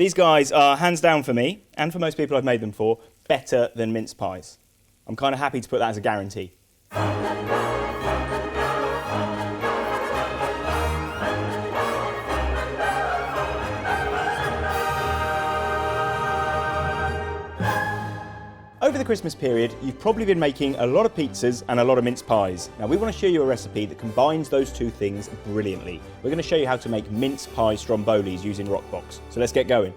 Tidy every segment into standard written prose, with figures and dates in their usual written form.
These guys are, hands down for me, and for most people I've made them for, better than mince pies. I'm kind of happy to put that as a guarantee. Over the Christmas period, you've probably been making a lot of pizzas and a lot of mince pies. Now we want to show you a recipe that combines those two things brilliantly. We're going to show you how to make mince pie strombolis using Roccbox. So let's get going.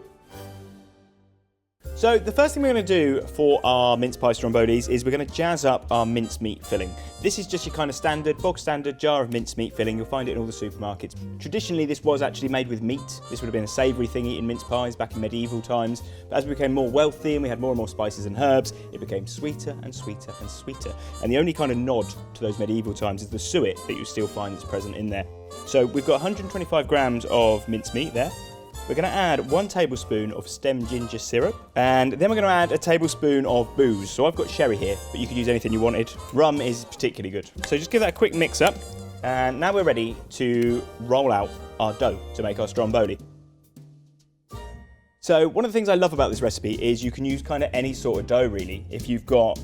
So the first thing we're going to do for our mince pie strombolis is we're going to jazz up our mincemeat filling. This is just your kind of standard, bog standard jar of mincemeat filling. You'll find it in all the supermarkets. Traditionally, this was actually made with meat. This would have been a savoury thing eating mince pies back in medieval times. But as we became more wealthy and we had more and more spices and herbs, it became sweeter and sweeter and sweeter. And the only kind of nod to those medieval times is the suet that you still find that's present in there. So we've got 125 grams of mincemeat there. We're going to add 1 tablespoon of stem ginger syrup, and then we're going to add a tablespoon of booze. So I've got sherry here, but you could use anything you wanted. Rum is particularly good. So just give that a quick mix up, and now we're ready to roll out our dough to make our stromboli. So one of the things I love about this recipe is you can use kind of any sort of dough really. If you've got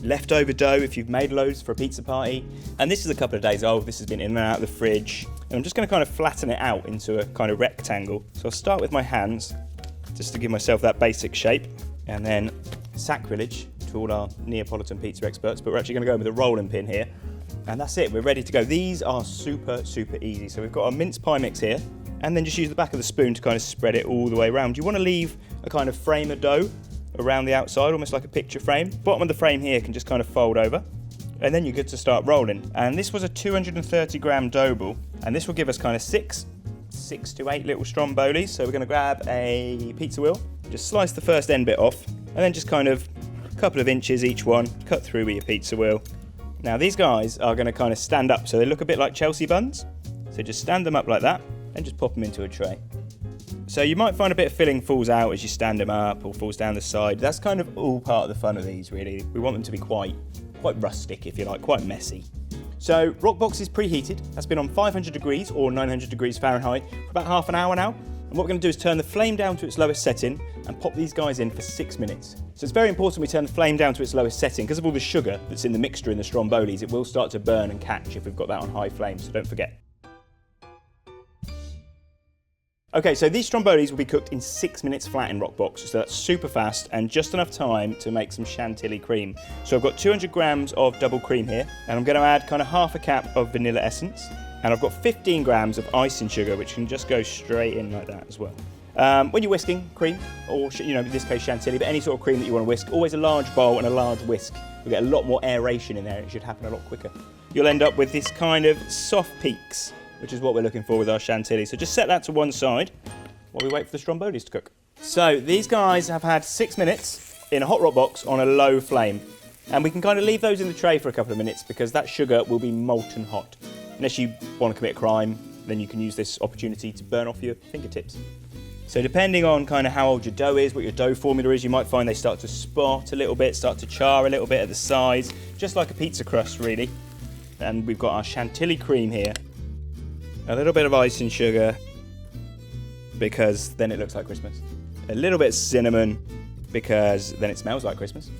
leftover dough, if you've made loads for a pizza party, and this is a couple of days old, this has been in and out of the fridge. And I'm just going to kind of flatten it out into a kind of rectangle. So I'll start with my hands, just to give myself that basic shape. And then, sacrilege to all our Neapolitan pizza experts, but we're actually going to go with a rolling pin here. And that's it, we're ready to go. These are super, super easy. So we've got our mince pie mix here, and then just use the back of the spoon to kind of spread it all the way around. You want to leave a kind of frame of dough around the outside, almost like a picture frame. Bottom of the frame here can just kind of fold over. And then you're good to start rolling. And this was a 230 gram dough ball, and this will give us kind of six to 8 little strombolis. So we're going to grab a pizza wheel, just slice the first end bit off, and then just kind of a couple of inches each one, cut through with your pizza wheel. Now these guys are going to kind of stand up, so they look a bit like Chelsea buns. So just stand them up like that, and just pop them into a tray. So you might find a bit of filling falls out as you stand them up, or falls down the side. That's kind of all part of the fun of these, really. We want them to be quite rustic, if you like, quite messy. So Roccbox is preheated. That's been on 500 degrees or 900 degrees Fahrenheit for about half an hour now. And what we're going to do is turn the flame down to its lowest setting and pop these guys in for 6 minutes. So it's very important we turn the flame down to its lowest setting because of all the sugar that's in the mixture in the strombolis. It will start to burn and catch if we've got that on high flame, so don't forget. Okay, so these strombolis will be cooked in 6 minutes flat in Roccbox, so that's super fast and just enough time to make some chantilly cream. So I've got 200 grams of double cream here, and I'm going to add kind of half a cap of vanilla essence, and I've got 15 grams of icing sugar, which can just go straight in like that as well. When you're whisking cream, or in this case chantilly, but any sort of cream that you want to whisk, always a large bowl and a large whisk. You'll get a lot more aeration in there, and it should happen a lot quicker. You'll end up with this kind of soft peaks, which is what we're looking for with our chantilly. So just set that to one side while we wait for the strombolis to cook. So these guys have had 6 minutes in a hot Roccbox on a low flame. And we can kind of leave those in the tray for a couple of minutes because that sugar will be molten hot. Unless you want to commit a crime, then you can use this opportunity to burn off your fingertips. So depending on kind of how old your dough is, what your dough formula is, you might find they start to spot a little bit, start to char a little bit at the sides, just like a pizza crust really. And we've got our chantilly cream here. A little bit of icing sugar, because then it looks like Christmas. A little bit of cinnamon, because then it smells like Christmas.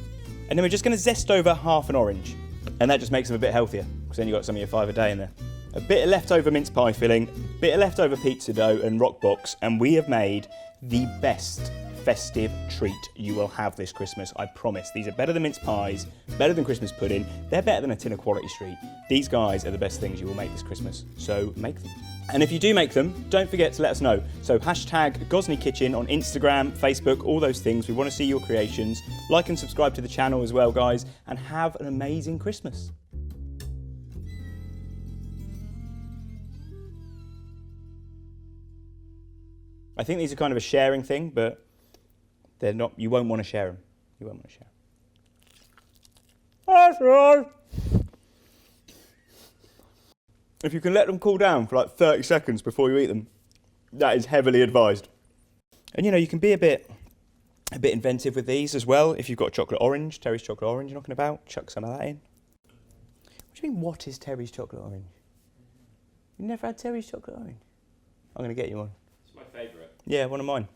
And then we're just going to zest over half an orange. And that just makes them a bit healthier, because then you've got some of your 5 a day in there. A bit of leftover mince pie filling, a bit of leftover pizza dough and Roccbox, and we have made the best festive treat you will have this Christmas, I promise. These are better than mince pies, better than Christmas pudding, they're better than a tin of Quality Street. These guys are the best things you will make this Christmas, so make them. And if you do make them, don't forget to let us know. So hashtag Gozney Kitchen on Instagram, Facebook, all those things. We want to see your creations. Like and subscribe to the channel as well, guys, and have an amazing Christmas. I think these are kind of a sharing thing, but they're not. You won't want to share them. You won't want to share them. That's right. If you can let them cool down for like 30 seconds before you eat them, that is heavily advised. And you can be a bit inventive with these as well. If you've got chocolate orange, Terry's chocolate orange knocking about, chuck some of that in. What do you mean, what is Terry's chocolate orange? You've never had Terry's chocolate orange? I'm going to get you one. It's my favourite. Yeah, one of mine.